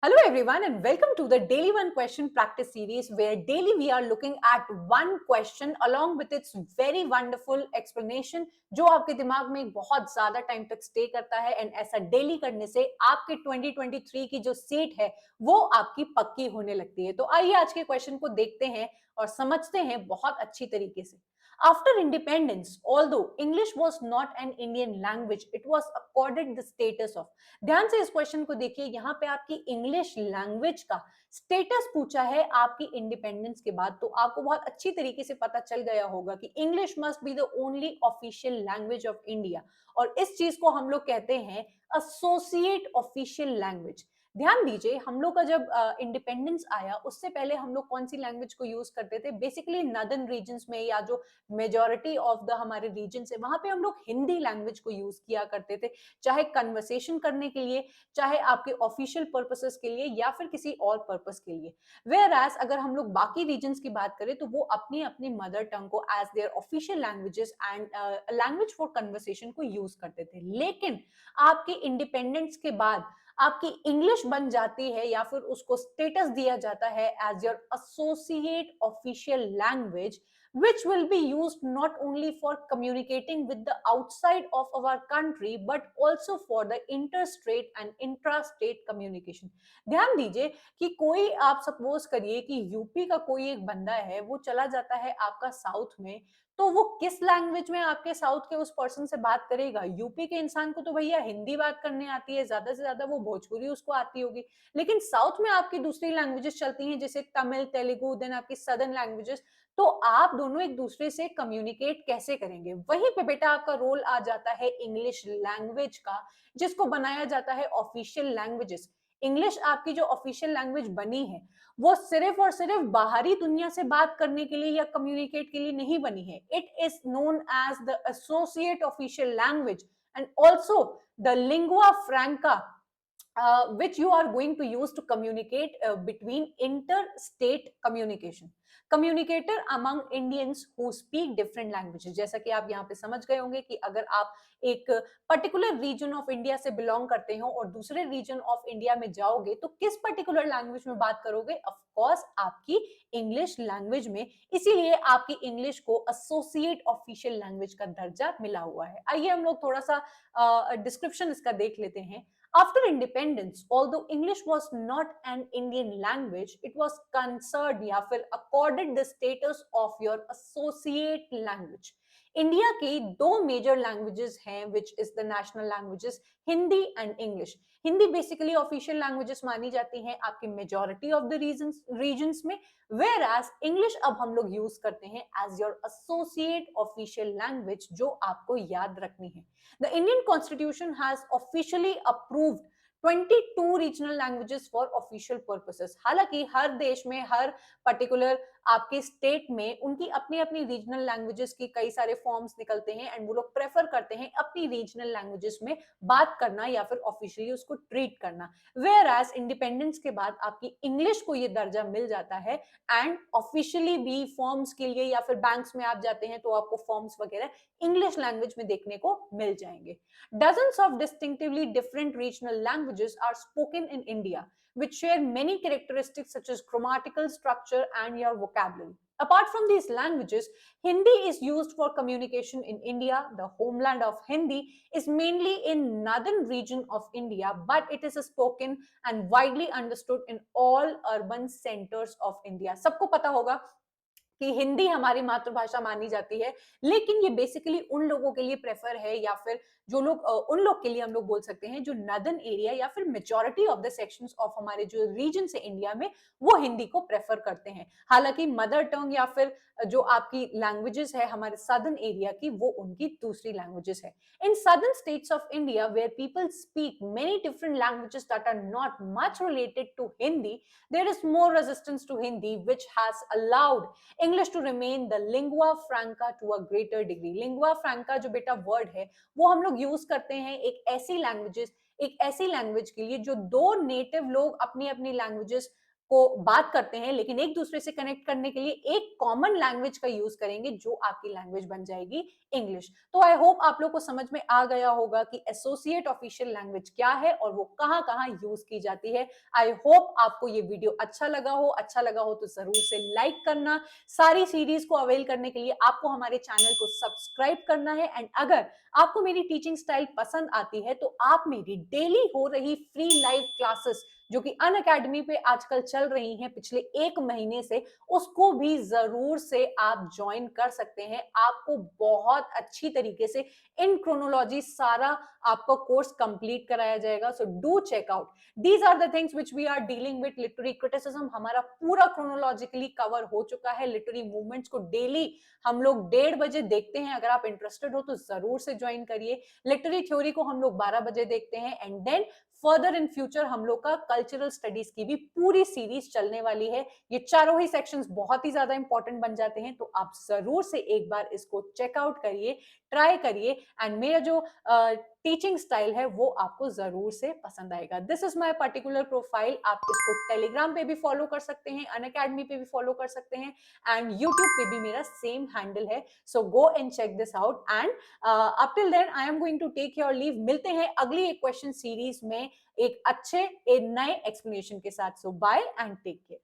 Hello everyone and welcome to the Daily One Question Practice Series where daily we are looking at one question along with its very wonderful explanation जो आपके दिमाग में बहुत ज्यादा time तक stay करता है एंड ऐसा डेली करने से आपके 2023 की जो सीट है वो आपकी पक्की होने लगती है। तो आइए आज के क्वेश्चन को देखते हैं और समझते हैं बहुत अच्छी तरीके से। After independence, although English was not an Indian language, it was accorded the status of। ध्यान से इस क्वेश्चन को देखिए, यहाँ पे आपकी इंग्लिश लैंग्वेज का स्टेटस पूछा है आपकी इंडिपेंडेंस के बाद, तो आपको बहुत अच्छी तरीके से पता चल गया होगा कि English must be the only official language of India और इस चीज को हम लोग कहते हैं एसोसिएट ऑफिशियल लैंग्वेज। ध्यान दीजिए, हम लोग का जब इंडिपेंडेंस आया उससे पहले हम लोग कौन सी लैंग्वेज को यूज करते थे? बेसिकली नॉर्दर्न रीजन्स में या जो मेजोरिटी ऑफ द हमारे रीजन है वहां पे हम लोग हिंदी लैंग्वेज को यूज किया करते थे, चाहे कन्वर्सेशन करने के लिए, चाहे आपके ऑफिशियल पर्पसेस के लिए या फिर किसी और पर्पस के लिए। वेयर एज अगर हम लोग बाकी रीजन्स की बात करें तो वो अपनी अपनी मदर टंग को as their official languages and language for conversation को यूज करते थे। लेकिन आपके इंडिपेंडेंस के बाद आपकी इंग्लिश बन जाती है या फिर उसको स्टेटस दिया जाता है as your associate official language, which will be used not only for communicating with the outside of our country but also for the interstate and intrastate communication। ध्यान दीजिए कि कोई आप सपोज करिए कि यूपी का कोई एक बंदा है, वो चला जाता है आपका साउथ में, तो वो किस लैंग्वेज में आपके साउथ के उस पर्सन से बात करेगा? यूपी के इंसान को तो भैया हिंदी बात करने आती है, ज्यादा से ज्यादा वो भोजपुरी उसको आती होगी, लेकिन साउथ में आपकी दूसरी लैंग्वेजेस चलती हैं जैसे तमिल, तेलुगु, देन आपकी सदर्न लैंग्वेजेस। तो आप दोनों एक दूसरे से कम्युनिकेट कैसे करेंगे? वहीं पे बेटा आपका रोल आ जाता है इंग्लिश लैंग्वेज का, जिसको बनाया जाता है ऑफिशियल लैंग्वेजेस। इंग्लिश आपकी जो ऑफिशियल लैंग्वेज बनी है वो सिर्फ और सिर्फ बाहरी दुनिया से बात करने के लिए या कम्युनिकेट के लिए नहीं बनी है। It is known as the associate official language and also the lingua franca which you are going to use to communicate between interstate communication, communicator among Indians who speak different languages। जैसा कि आप यहाँ पे समझ गए होंगे कि अगर आप एक पर्टिकुलर रीजन ऑफ इंडिया से बिलोंग करते हो और दूसरे रीजन ऑफ इंडिया में जाओगे तो किस पर्टिकुलर लैंग्वेज में बात करोगे? ऑफ कोर्स आपकी इंग्लिश लैंग्वेज में, इसीलिए आपकी इंग्लिश को एसोसिएट ऑफिशियल लैंग्वेज का दर्जा मिला हुआ है। आइए हम लोग थोड़ा सा डिस्क्रिप्शन इसका देख लेते हैं। After independence, although English was not an Indian language, it was conferred या फिर accorded the status of your associate language। India की दो मेजर लैंग्वेजेस हैं which is the national languages, Hindi and English. Hindi basically official languages मानी जाती हैं आपकी majority of the regions में, वेयर एज इंग्लिश अब हम लोग यूज करते हैं as your associate official language, जो आपको याद रखनी है। The Indian Constitution has officially approved 22 regional languages for official purposes. हालांकि हर देश में, हर पर्टिकुलर आपके स्टेट में उनकी अपनी अपनी रीजनल लैंग्वेजेस की कई सारे फॉर्म्स निकलते हैं एंड वो लोग प्रेफर करते हैं अपनी रीजनल लैंग्वेजेस में बात करना या फिर ऑफिशियली उसको ट्रीट करना। वेयर एज इंडिपेंडेंस के बाद आपकी इंग्लिश को ये दर्जा मिल जाता है एंड ऑफिशियली भी फॉर्म्स के लिए या फिर बैंक्स में आप जाते हैं तो आपको फॉर्म्स वगैरह इंग्लिश लैंग्वेज में देखने को मिल जाएंगे। Dozens of distinctively different regional languages are spoken in India, which share many characteristics such as grammatical structure and your vocabulary. Apart from these languages, Hindi is used for communication in India. The homeland of Hindi is mainly in northern region of India, but it is spoken and widely understood in all urban centers of India। सबको पता होगा कि हिंदी हमारी मातृभाषा मानी जाती है, लेकिन ये बेसिकली उन लोगों के लिए प्रेफर है या फिर जो लोग उन लोग के लिए हम लोग बोल सकते हैं जो नॉर्दर्न एरिया या फिर majority of the sections of हमारे जो रीजन है इंडिया में वो हिंदी को प्रेफर करते हैं। हालांकि मदर टंग या फिर जो आपकी लैंग्वेजेस है हमारे सदर्न एरिया की वो उनकी दूसरी लैंग्वेजेस है। In southern states of India where people speak many different languages that are not much related to Hindi, there is more resistance to Hindi, which has allowed English to remain the lingua franca to a greater degree। lingua franca जो बेटा word है वो हम लोग use करते हैं एक ऐसी लैंग्वेज के लिए जो दो नेटिव लोग अपनी अपनी लैंग्वेजेस को बात करते हैं, लेकिन एक दूसरे से कनेक्ट करने के लिए एक कॉमन लैंग्वेज का यूज करेंगे जो आपकी लैंग्वेज बन जाएगी इंग्लिश। तो आई होप आप लोग को समझ में आ गया होगा कि एसोसिएट ऑफिशियल लैंग्वेज क्या है और वो कहां कहां यूज की जाती है। आई होप आपको ये वीडियो अच्छा लगा हो तो जरूर से लाइक करना। सारी सीरीज को अवेल करने के लिए आपको हमारे चैनल को सब्सक्राइब करना है, एंड अगर आपको मेरी टीचिंग स्टाइल पसंद आती है तो आप मेरी डेली हो रही फ्री लाइव क्लासेस जो कि अन अकेडमी पे आजकल चल रही हैं पिछले 1 महीने से, उसको भी जरूर से आप ज्वाइन कर सकते हैं। आपको बहुत अच्छी तरीके से इन क्रोनोलॉजी सारा आपका कोर्स कंप्लीट कराया जाएगा। So do check out, these are the things which we are dealing with. Literary criticism हमारा पूरा क्रोनोलॉजिकली कवर हो चुका है। लिटरेरी मूवमेंट्स को डेली हम लोग 1:30 बजे देखते हैं। अगर आप इंटरेस्टेड हो तो जरूर से ज्वाइन करिए। लिटरेरी थ्योरी को हम लोग 12 बजे देखते हैं, and then further in future हम लोग का कल्चरल स्टडीज की भी पूरी सीरीज चलने वाली है। ये चारों ही सेक्शंस बहुत ही ज्यादा इंपॉर्टेंट बन जाते हैं, तो आप जरूर से एक बार इसको चेकआउट करिए, ट्राई करिए, एंड मेरा जो टीचिंग स्टाइल है वो आपको जरूर से पसंद आएगा। This is my particular profile. आप इसको टेलीग्राम पे भी फॉलो कर सकते हैं, अन अकेडमी पे भी फॉलो कर सकते हैं, एंड यूट्यूब पे भी मेरा सेम हैंडल है। So go and check this out, and up till then I am going to take your leave. मिलते हैं अगली एक क्वेश्चन सीरीज में एक अच्छे एक नए एक्सप्लेनेशन के साथ। सो बाय एंड टेक केयर।